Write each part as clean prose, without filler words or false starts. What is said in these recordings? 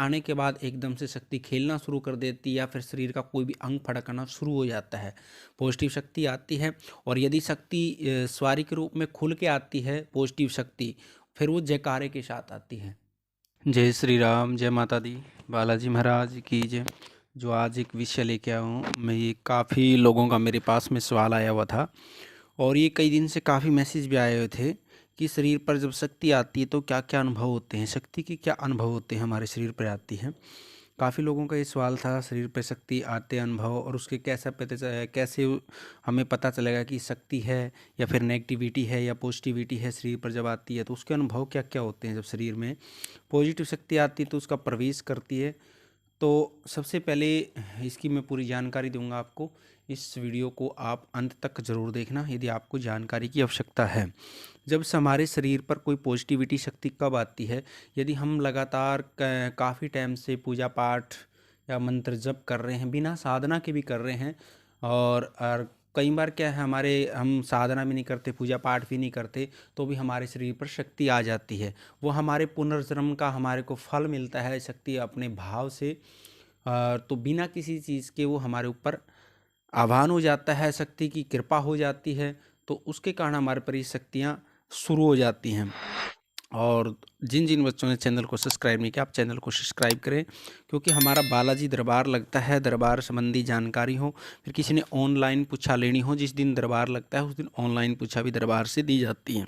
आने के बाद एकदम से शक्ति खेलना शुरू कर देती है या फिर शरीर का कोई भी अंग फड़कना शुरू हो जाता है। पॉजिटिव शक्ति आती है और यदि शक्ति सवारी के रूप में खुल के आती है पॉजिटिव शक्ति, फिर वो जयकारे के साथ आती है। जय श्री राम, जय माता दी, बालाजी महाराज की जय। जो आज एक विषय लेके आया हूँ मैं, ये काफ़ी लोगों का मेरे पास में सवाल आया हुआ था और ये कई दिन से काफ़ी मैसेज भी आए हुए थे कि शरीर पर जब शक्ति आती है तो क्या क्या अनुभव होते हैं, शक्ति के क्या अनुभव होते हैं हमारे शरीर पर आती है। काफ़ी लोगों का ये सवाल था, शरीर पर शक्ति आते अनुभव और उसके कैसे हमें पता चलेगा कि शक्ति है या फिर नेगेटिविटी है या पॉजिटिविटी है शरीर पर जब आती है, तो उसके अनुभव क्या क्या होते हैं। जब शरीर में पॉजिटिव शक्ति आती है तो उसका प्रवेश करती है। तो सबसे पहले इसकी मैं पूरी जानकारी दूंगा आपको। इस वीडियो को आप अंत तक ज़रूर देखना यदि आपको जानकारी की आवश्यकता है। जब से हमारे शरीर पर कोई पॉजिटिविटी शक्ति कब आती है, यदि हम लगातार काफ़ी टाइम से पूजा पाठ या मंत्र जप कर रहे हैं, बिना साधना के भी कर रहे हैं, और कई बार क्या है, हम साधना भी नहीं करते, पूजा पाठ भी नहीं करते, तो भी हमारे शरीर पर शक्ति आ जाती है। वो हमारे पुनर्जन्म का हमारे को फल मिलता है शक्ति अपने भाव से। तो बिना किसी चीज़ के वो हमारे ऊपर आह्वान हो जाता है, शक्ति की कृपा हो जाती है, तो उसके कारण हमारे पर ये शक्तियाँ शुरू हो जाती हैं। और जिन जिन बच्चों ने चैनल को सब्सक्राइब नहीं किया, आप चैनल को सब्सक्राइब करें, क्योंकि हमारा बालाजी दरबार लगता है। दरबार संबंधी जानकारी हो, फिर किसी ने ऑनलाइन पूछा लेनी हो, जिस दिन दरबार लगता है उस दिन ऑनलाइन पूछा भी दरबार से दी जाती है।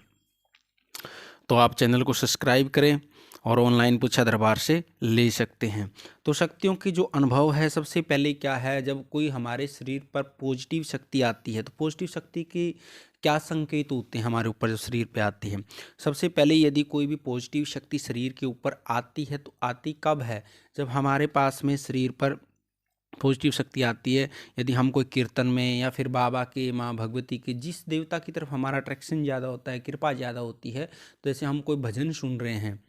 तो आप चैनल को सब्सक्राइब करें और ऑनलाइन पूछा दरबार से ले सकते हैं। तो शक्तियों की जो अनुभव है, सबसे पहले क्या है, जब कोई हमारे शरीर पर पॉजिटिव शक्ति आती है तो पॉजिटिव शक्ति की क्या संकेत होते हैं हमारे ऊपर जो शरीर पे आती है। सबसे पहले यदि कोई भी पॉजिटिव शक्ति शरीर के ऊपर आती है तो आती कब है, जब हमारे पास में शरीर पर पॉजिटिव शक्ति आती है। यदि हम कोई कीर्तन में या फिर बाबा के, माँ भगवती के, जिस देवता की तरफ हमारा अट्रैक्शन ज़्यादा होता है, कृपा ज़्यादा होती है, तो जैसे हम कोई भजन सुन रहे हैं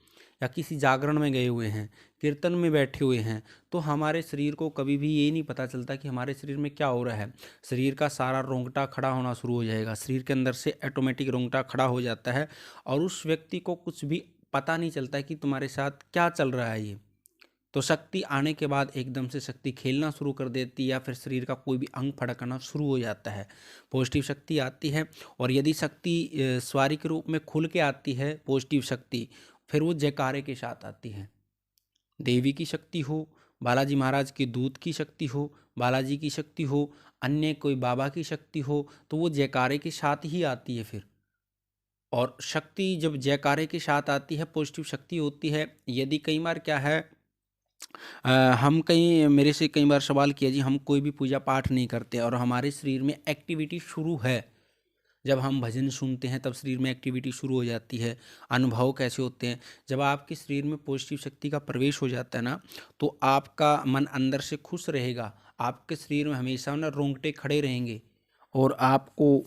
या किसी जागरण में गए हुए हैं, कीर्तन में बैठे हुए हैं, तो हमारे शरीर को कभी भी ये नहीं पता चलता कि हमारे शरीर में क्या हो रहा है। शरीर का सारा रोंगटा खड़ा होना शुरू हो जाएगा, शरीर के अंदर से ऑटोमेटिक रोंगटा खड़ा हो जाता है और उस व्यक्ति को कुछ भी पता नहीं चलता है कि तुम्हारे साथ क्या चल रहा है। ये तो शक्ति आने के बाद एकदम से शक्ति खेलना शुरू कर देती है या फिर शरीर का कोई भी अंग फड़कना शुरू हो जाता है। पॉजिटिव शक्ति आती है और यदि शक्ति सवारी के रूप में खुल के आती है पॉजिटिव शक्ति, फिर वो जयकारे के साथ आती है। देवी की शक्ति हो, बालाजी महाराज के दूत की शक्ति हो, बालाजी की शक्ति हो, अन्य कोई बाबा की शक्ति हो, तो वो जयकारे के साथ ही आती है फिर। और शक्ति जब जयकारे के साथ आती है, पॉजिटिव शक्ति होती है। यदि कई बार क्या है, हम कई मेरे से कई बार सवाल किया जी, हम कोई भी पूजा पाठ नहीं करते और हमारे शरीर में एक्टिविटी शुरू है। जब हम भजन सुनते हैं तब शरीर में एक्टिविटी शुरू हो जाती है। अनुभव कैसे होते हैं, जब आपके शरीर में पॉजिटिव शक्ति का प्रवेश हो जाता है ना, तो आपका मन अंदर से खुश रहेगा। आपके शरीर में हमेशा ना रोंगटे खड़े रहेंगे और आपको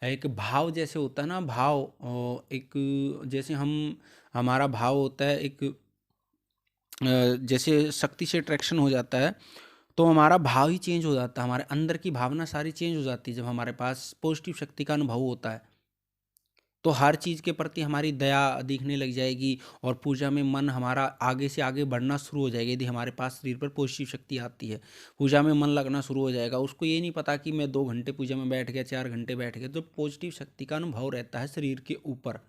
एक भाव जैसे होता है ना, भाव एक जैसे हमारा भाव होता है एक जैसे शक्ति से अट्रैक्शन हो जाता है, तो हमारा भाव ही चेंज हो जाता है, हमारे अंदर की भावना सारी चेंज हो जाती है जब हमारे पास पॉजिटिव शक्ति का अनुभव होता है। तो हर चीज़ के प्रति हमारी दया दिखने लग जाएगी और पूजा में मन हमारा आगे से आगे बढ़ना शुरू हो जाएगा। यदि हमारे पास शरीर पर पॉजिटिव शक्ति आती है, पूजा में मन लगना शुरू हो जाएगा। उसको ये नहीं पता कि मैं 2 घंटे पूजा में बैठ गया, 4 घंटे बैठ गया। तो पॉजिटिव शक्ति का अनुभव रहता है शरीर के ऊपर,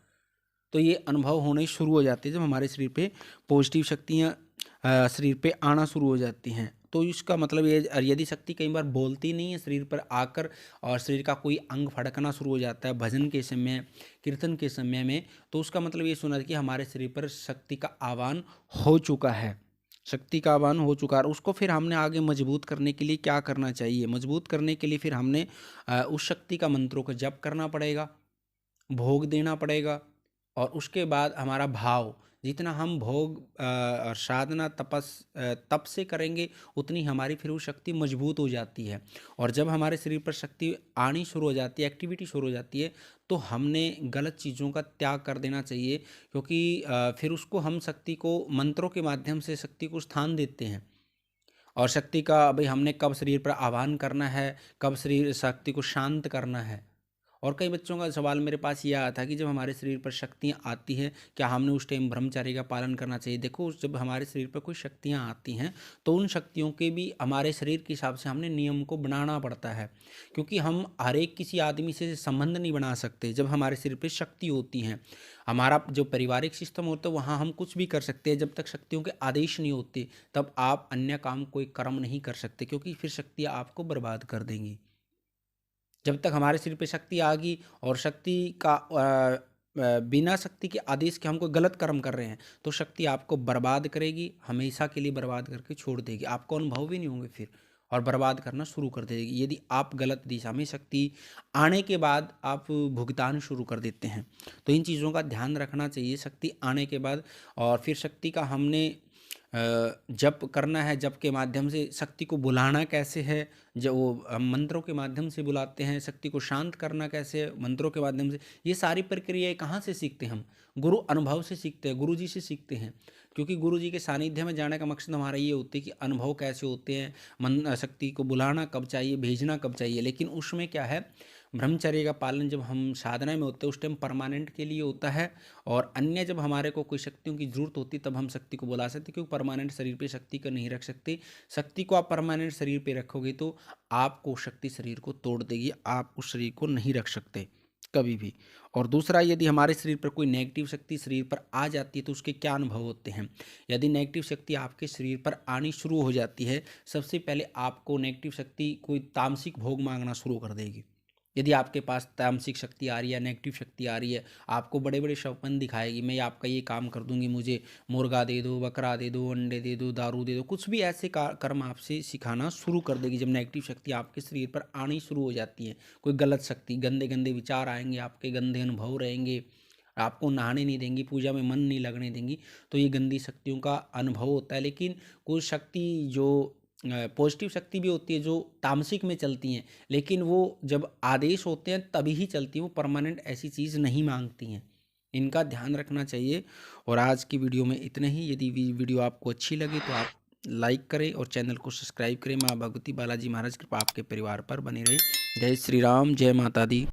तो ये अनुभव होने शुरू हो जाते हैं जब हमारे शरीर पे पॉजिटिव शक्तियाँ शरीर पे आना शुरू हो जाती हैं। तो इसका मतलब ये, यदि शक्ति कई बार बोलती नहीं है शरीर पर आकर और शरीर का कोई अंग फड़कना शुरू हो जाता है भजन के समय, कीर्तन के समय में, तो उसका मतलब ये सुना कि हमारे शरीर पर शक्ति का आह्वान हो चुका है। शक्ति का आह्वान हो चुका है और उसको फिर हमने आगे मजबूत करने के लिए क्या करना चाहिए, मजबूत करने के लिए फिर हमने उस शक्ति का मंत्रों को जप करना पड़ेगा, भोग देना पड़ेगा। और उसके बाद हमारा भाव, जितना हम भोग और साधना तप से करेंगे, उतनी हमारी फिर वो शक्ति मजबूत हो जाती है। और जब हमारे शरीर पर शक्ति आनी शुरू हो जाती है, एक्टिविटी शुरू हो जाती है, तो हमने गलत चीज़ों का त्याग कर देना चाहिए, क्योंकि फिर उसको हम शक्ति को मंत्रों के माध्यम से शक्ति को स्थान देते हैं। और शक्ति का भाई हमने कब शरीर पर आह्वान करना है, कब शरीर शक्ति को शांत करना है, और कई बच्चों का सवाल मेरे पास ये आया था कि जब हमारे शरीर पर शक्तियाँ आती हैं, क्या हमने उस टाइम ब्रह्मचर्य का पालन करना चाहिए? देखो, जब हमारे शरीर पर कोई शक्तियाँ आती हैं, तो उन शक्तियों के भी हमारे शरीर के हिसाब से हमने नियम को बनाना पड़ता है, क्योंकि हम हर एक किसी आदमी से संबंध नहीं बना सकते। जब हमारे शरीर पे शक्ति होती हैं, हमारा जो पारिवारिक सिस्टम होता है, वहाँ हम कुछ भी कर सकते हैं। जब तक शक्तियों के आदेश नहीं होते, तब आप अन्य काम, कोई कर्म नहीं कर सकते, क्योंकि फिर शक्तियाँ आपको बर्बाद कर देंगी। जब तक हमारे सिर पे शक्ति आ गई और शक्ति का बिना शक्ति के आदेश के हम कोई गलत कर्म कर रहे हैं, तो शक्ति आपको बर्बाद करेगी, हमेशा के लिए बर्बाद करके छोड़ देगी। आपको अनुभव भी नहीं होंगे फिर, और बर्बाद करना शुरू कर देगी यदि आप गलत दिशा में शक्ति आने के बाद आप भुगतान शुरू कर देते हैं। तो इन चीज़ों का ध्यान रखना चाहिए शक्ति आने के बाद। और फिर शक्ति का हमने जप करना है, जप के माध्यम से शक्ति को बुलाना कैसे है, जब वो हम मंत्रों के माध्यम से बुलाते हैं। शक्ति को शांत करना कैसे है, मंत्रों के माध्यम से। ये सारी प्रक्रियाएं कहाँ से सीखते हैं हम? गुरु अनुभव से सीखते हैं, गुरु जी से सीखते हैं। क्योंकि गुरु जी के सानिध्य में जाने का मकसद हमारा ये होता है कि अनुभव कैसे होते हैं, मन शक्ति को बुलाना कब चाहिए, भेजना कब चाहिए। लेकिन उसमें क्या है, ब्रह्मचर्य का पालन जब हम साधना में होते हैं उस टाइम परमानेंट के लिए होता है। और अन्य जब हमारे को कोई शक्तियों की ज़रूरत होती है, तब हम शक्ति को बुला सकते, क्योंकि परमानेंट शरीर पे शक्ति को नहीं रख सकते। शक्ति को आप परमानेंट शरीर पे रखोगे तो आपको शक्ति शरीर को तोड़ देगी, आप उस शरीर को नहीं रख सकते कभी भी। और दूसरा, यदि हमारे शरीर पर कोई नेगेटिव शक्ति शरीर पर आ जाती है, तो उसके क्या अनुभव होते हैं? यदि नेगेटिव शक्ति आपके शरीर पर आनी शुरू हो जाती है, सबसे पहले आपको नेगेटिव शक्ति कोई तामसिक भोग मांगना शुरू कर देगी। यदि आपके पास तामसिक शक्ति आ रही है, नेगेटिव शक्ति आ रही है, आपको बड़े बड़े सपन दिखाएगी, मैं आपका ये काम कर दूंगी, मुझे मुर्गा दे दो, बकरा दे दो, अंडे दे दो, दारू दे दो, कुछ भी ऐसे कर्म आपसे सिखाना शुरू कर देगी। जब नेगेटिव शक्ति आपके शरीर पर आनी शुरू हो जाती है, कोई गलत शक्ति, गंदे गंदे विचार आएंगे, आपके गंदे अनुभव रहेंगे, आपको नहाने नहीं देंगी, पूजा में मन नहीं लगने देंगी, तो ये गंदी शक्तियों का अनुभव होता है। लेकिन कुछ शक्ति जो पॉजिटिव शक्ति भी होती है, जो तामसिक में चलती हैं, लेकिन वो जब आदेश होते हैं तभी ही चलती हैं, वो परमानेंट ऐसी चीज़ नहीं मांगती हैं। इनका ध्यान रखना चाहिए। और आज की वीडियो में इतना ही। यदि वीडियो आपको अच्छी लगे तो आप लाइक करें और चैनल को सब्सक्राइब करें। माँ भगवती बालाजी महाराज कृपा आपके परिवार पर बनी रहे। जय श्री राम, जय माता दी।